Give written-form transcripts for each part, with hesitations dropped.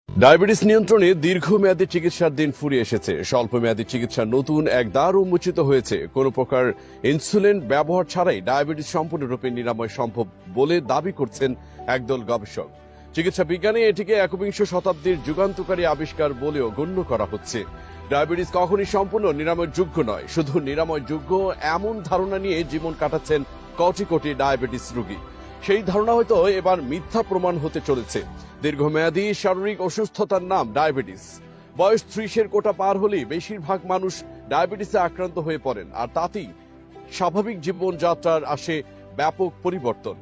Diabetes নিয়ন্ত্রণে দীর্ঘমেয়াদী চিকিৎসার দিন ফুরিয়ে এসেছে। স্বল্পমেয়াদী চিকিৎসার নতুন এক দ্বার উন্মোচিত হয়েছে। কোনো প্রকার ইনসুলিন ব্যবহার ছাড়াই ডায়াবেটিস সম্পূর্ণরূপে নিরাময় সম্ভব বলে দাবি করছেন একদল গবেষক। চিকিৎসা বিজ্ঞানে এটিকে একবিংশ শতাব্দীর যুগান্তকারী আবিষ্কার বলেও গণ্য করা হচ্ছে। ডায়াবেটিস কখনই সম্পূর্ণ নিরাময়যোগ্য নয়, শুধু নিরাময়যোগ্য এমন ধারণা নিয়ে জীবন কাটাচ্ছেন কোটি কোটি ডায়াবেটিস রোগী। সেই ধারণা হয়তো এবার মিথ্যা প্রমাণ হতে চলেছে। দীর্ঘমেয়াদী শারীরিক অসুস্থতার নাম ডায়াবেটিস। বয়স 30-এর কোটা পার হলেই বেশিরভাগ মানুষ ডায়াবেটিসে আক্রান্ত হয়ে পড়েন, আর তাতেই স্বাভাবিক জীবনযাত্রার আসে ব্যাপক পরিবর্তন।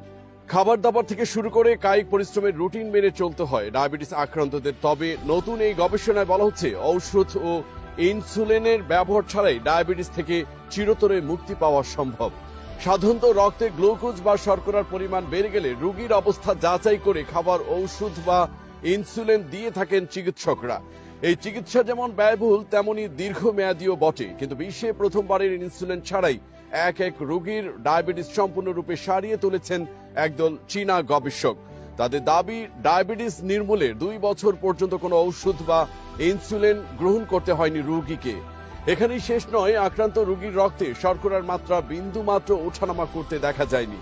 খাবার দাবার থেকে শুরু করে কায়িক পরিশ্রমের রুটিন মেনে চলতে হয় ডায়াবেটিস আক্রান্তদের। তবে নতুন এই গবেষণায় বলা হচ্ছে, ঔষধ ও ইনসুলিনের ব্যবহার ছাড়াই ডায়াবেটিস থেকে চিরতরে মুক্তি পাওয়া সম্ভব। সাধারণত রক্তে গ্লুকোজ বা শর্করার পরিমাণ বেড়ে গেলে রোগীর অবস্থা যাচাই করে খাবার, ঔষধ বা ইনসুলিন দিয়ে থাকেন চিকিৎসকরা। এই চিকিৎসা যেমন ব্যয়বহুল তেমনি দীর্ঘমেয়াদীও বটে। কিন্তু বিশ্বে প্রথমবারের ইনসুলিন ছাড়াই এক এক রোগীর ডায়াবেটিস সম্পূর্ণরূপে সারিয়ে তুলেছেন একদল চীনা গবেষক। তাদের দাবি, ডায়াবেটিস নির্মূলে 2 বছর পর্যন্ত কোনো ঔষধ বা ইনসুলিন গ্রহণ করতে হয়নি রোগীকে। এখানেই শেষ নয়, আক্রান্ত রোগীর রক্তে শর্করার মাত্রা বিন্দু মাত্র ওঠানামা করতে দেখা যায়নি।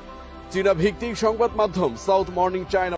চীনা ভিত্তিক সংবাদ মাধ্যম সাউথ মর্নিং চায়না